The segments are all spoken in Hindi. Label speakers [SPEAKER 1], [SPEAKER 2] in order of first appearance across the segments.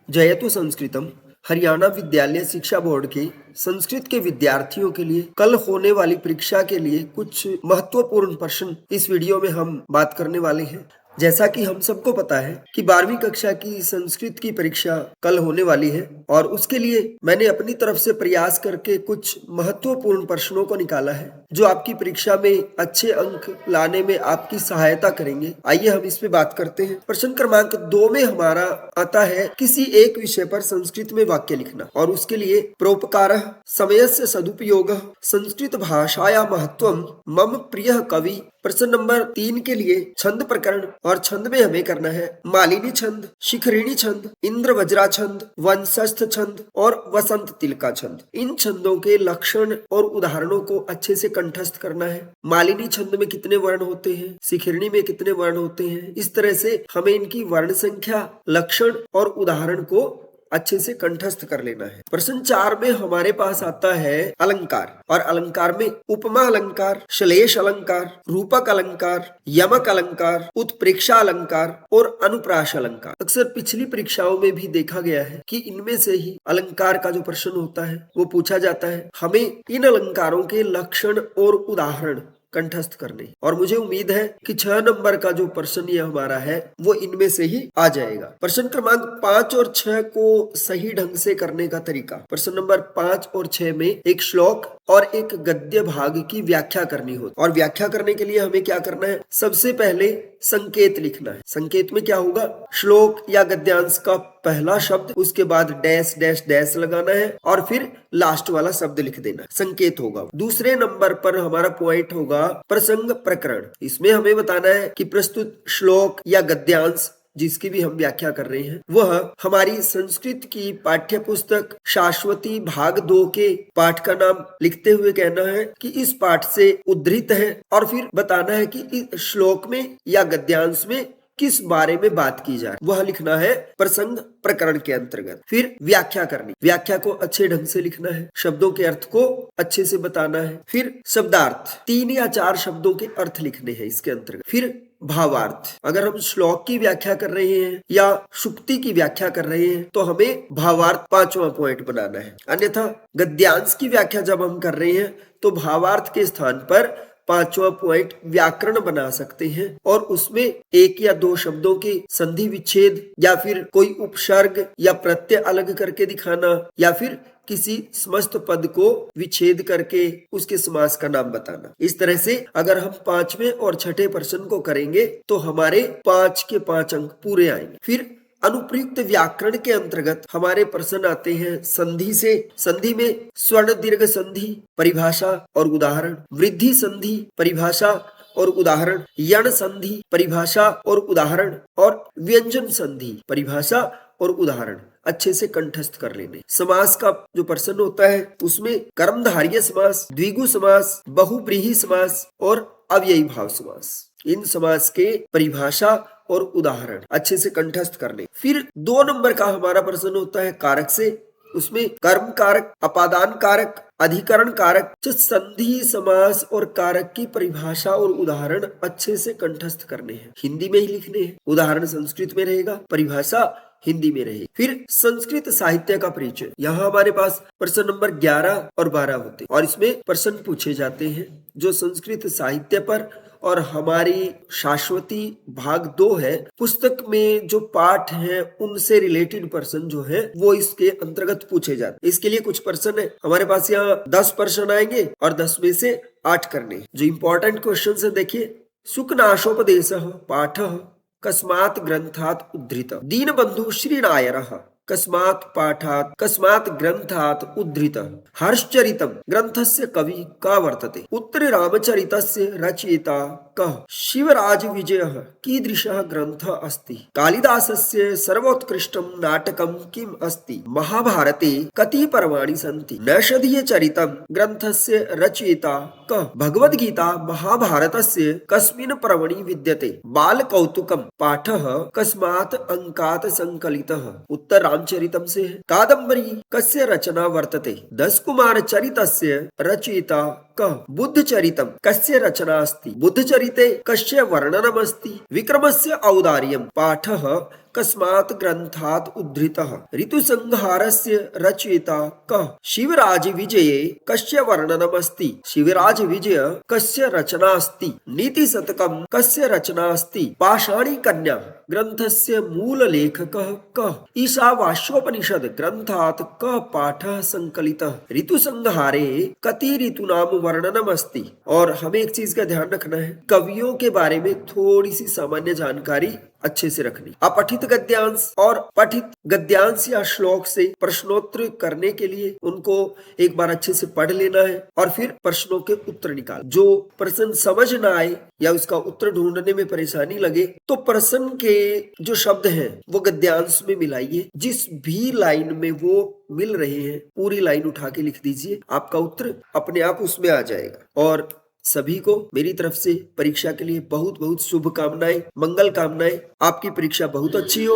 [SPEAKER 1] जयतु संस्कृतम हरियाणा विद्यालय शिक्षा बोर्ड के संस्कृत के विद्यार्थियों के लिए कल होने वाली परीक्षा के लिए कुछ महत्वपूर्ण प्रश्न इस वीडियो में हम बात करने वाले हैं। जैसा कि हम सबको पता है कि 12वीं कक्षा की संस्कृत की परीक्षा कल होने वाली है और उसके लिए मैंने अपनी तरफ से प्रयास करके कुछ महत्वपूर्ण प्रश्नों को निकाला है जो आपकी परीक्षा में अच्छे अंक लाने में आपकी सहायता करेंगे। आइए हम इस पे बात करते हैं। प्रश्न क्रमांक 2 में हमारा आता है किसी एक विषय पर संस्कृत में वाक्य लिखना और उसके लिए परोपकारः समयस्य सदुपयोगः संस्कृत भाषाया महत्वम मम प्रियः कवि। प्रश्न नंबर 3 के लिए छंद प्रकरण और छंद में हमें करना है मालिनी छंद, शिखरिणी छंद, इंद्र वज्रा छंद, वंशस्थ छंद और वसंत तिलका छंद। इन छंदों के लक्षण और उदाहरणों को अच्छे से कंठस्थ करना है। मालिनी छंद में कितने वर्ण होते हैं, शिखरिणी में कितने वर्ण होते हैं, इस तरह से हमें इनकी वर्ण संख्या, लक्षण और उदाहरण को अच्छे से कंठस्थ कर लेना है। प्रश्न 4 में हमारे पास आता है अलंकार और अलंकार में उपमा अलंकार, श्लेष अलंकार, रूपक अलंकार, यमक अलंकार, उत्प्रेक्षा अलंकार और अनुप्रास अलंकार। अक्सर पिछली परीक्षाओं में भी देखा गया है कि इनमें से ही अलंकार का जो प्रश्न होता है वो पूछा जाता है। हमें इन अलंकारों के लक्षण और उदाहरण कंठस्थ करने और मुझे उम्मीद है कि 6 नंबर का जो प्रश्न ये हमारा है वो इनमें से ही आ जाएगा। प्रश्न क्रमांक 5 और 6 को सही ढंग से करने का तरीका। प्रश्न नंबर 5 और 6 में एक श्लोक और एक गद्य भाग की व्याख्या करनी होती और व्याख्या करने के लिए हमें क्या करना है, सबसे पहले संकेत लिखना है। संकेत में क्या होगा, श्लोक या गद्यांश का पहला शब्द, उसके बाद डैश डैश डैश लगाना है और फिर लास्ट वाला शब्द लिख देना, संकेत होगा। दूसरे नंबर पर हमारा पॉइंट होगा प्रसंग प्रकरण। इसमें हमें बताना है कि प्रस्तुत श्लोक या गद्यांश जिसकी भी हम व्याख्या कर रहे हैं वह हमारी संस्कृत की पाठ्य पुस्तक शाश्वती भाग 2 के पाठ का नाम लिखते हुए कहना है कि इस पाठ से उद्धृत है और फिर बताना है कि इस श्लोक में या गद्यांश में किस बारे में बात की जाए, वह लिखना है प्रसंग प्रकरण के अंतर्गत। फिर व्याख्या करनी, व्याख्या को अच्छे ढंग से लिखना है, शब्दों के अर्थ को अच्छे से बताना है। फिर शब्दार्थ, 3 या 4 शब्दों के अर्थ लिखने हैं इसके अंतर्गत। फिर भावार्थ, अगर हम श्लोक की व्याख्या कर रहे हैं या शुक्ति की व्याख्या कर रहे हैं तो हमें भावार्थ 5वां पॉइंट बनाना है। अन्यथा गद्यांश की व्याख्या जब हम कर रहे हैं तो भावार्थ के स्थान पर 5वां पॉइंट व्याकरण बना सकते हैं और उसमें 1 या 2 शब्दों के संधि विच्छेद या फिर कोई उपसर्ग या प्रत्यय अलग करके दिखाना या फिर किसी समस्त पद को विच्छेद करके उसके समास का नाम बताना। इस तरह से अगर हम 5वें और 6ठे प्रश्न को करेंगे तो हमारे 5 के 5 अंक पूरे आएंगे। फिर अनुप्रयुक्त व्याकरण के अंतर्गत हमारे प्रश्न आते हैं संधि से। संधि में स्वर्ण दीर्घ संधि, परिभाषा और उदाहरण, वृद्धि संधि, परिभाषा और उदाहरण, यण संधि, परिभाषा और उदाहरण और व्यंजन संधि, परिभाषा और उदाहरण अच्छे से कंठस्थ कर लेने। समास का जो प्रश्न होता है उसमें कर्मधारय समास, द्विगु समास, बहुव्रीहि समास और अव्ययी भाव समास, इन समास के परिभाषा और उदाहरण अच्छे से कंठस्थ करने। फिर 2 नंबर का हमारा प्रश्न होता है कारक से। उसमें कर्म कारक, अपादान कारक, अधिकरण कारक, संधि, समास और कारक की परिभाषा और उदाहरण अच्छे से कंठस्थ करने हैं। हिंदी में ही लिखने हैं, उदाहरण संस्कृत में रहेगा, परिभाषा हिंदी में रहेगी। फिर संस्कृत साहित्य का परिचय, यहाँ हमारे पास प्रश्न नंबर 11 और 12 होते हैं और इसमें प्रश्न पूछे जाते हैं जो संस्कृत साहित्य पर और हमारी शाश्वती भाग 2 है पुस्तक में जो पाठ है उनसे रिलेटेड प्रश्न जो है वो इसके अंतर्गत पूछे जाते हैं। इसके लिए कुछ प्रश्न है हमारे पास, यहाँ 10 प्रश्न आएंगे और 10 में से 8 करने। जो इंपॉर्टेंट क्वेश्चन है देखिए, सुखनाशोपदेशः पाठः कस्मात् ग्रंथात् उद्धृतः, दीनबंधु श्रीनायरः कस्मात् पाठात् कस्मात् ग्रंथात् उद्धृतः, हर्षचरितम् ग्रंथस्य कवि का वर्तते, उत्तरे रामचरितस्य रचयिता कः, शिवराज विजयः कीदृशः ग्रंथः अस्ति, कालिदासस्य सर्वोत्कृष्टं नाटकं किम् अस्ति, महाभारते कति पर्वाणि सन्ति, नैषधीयचरितं ग्रंथस्य रचयिता कः, भगवद्गीता महाभारतस्य कस्मिन् पर्वणि विद्यते, बालकौतुकं पाठः कस्मात् अंकात् संकलितः, उत्तर रामचरितम से है। कादम्बरी कस्य रचना वर्तते, 10 कुमार चरितस्य रचयिता कः, बुद्ध चरितम कस्य रचना अस्ति, बुद्ध चरिते कस्य वर्णनम अस्ति, विक्रमस्य औदार्यम पाठः कस्मात् ग्रन्थात् उद्धृतः ऋतुसंहारस्य रचयिता कः शिवराज विजये कस्य वर्णनमस्ति शिवराज विजय कस्य रचना अस्ति नीतिशतकम् कस्य रचना अस्ति पाषाणी कन्या ग्रन्थस्य मूललेखकः कः ईशावास्योपनिषद ग्रन्थात् कः पाठः संकलितः ऋतुसंहारे कति ऋतूनां वर्णनमस्ति। और हमें एक चीज का ध्यान रखना है, कवियों के बारे में थोड़ी सी सामान्य जानकारी अच्छे से रखनी। अपठित गद्यांश और पठित गद्यांश या श्लोक से प्रश्नोत्तर करने के लिए उनको एक बार अच्छे से पढ़ लेना है और फिर प्रश्नों के उत्तर निकाल। जो प्रश्न समझ ना आए या उसका उत्तर ढूंढने में परेशानी लगे तो प्रश्न के जो शब्द हैं वो गद्यांश में मिलाइए। जिस भी लाइन में वो मिल रहे हैं पूरी लाइन उठा के लिख दीजिए, आपका उत्तर अपने आप उसमें आ जाएगा। और सभी को मेरी तरफ से परीक्षा के लिए बहुत बहुत शुभकामनाएं, मंगल कामनाएं। आपकी परीक्षा बहुत अच्छी हो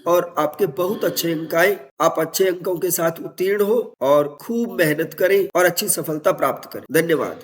[SPEAKER 1] और आपके बहुत अच्छे अंक आए। आप अच्छे अंकों के साथ उत्तीर्ण हो और खूब मेहनत करें और अच्छी सफलता प्राप्त करें। धन्यवाद।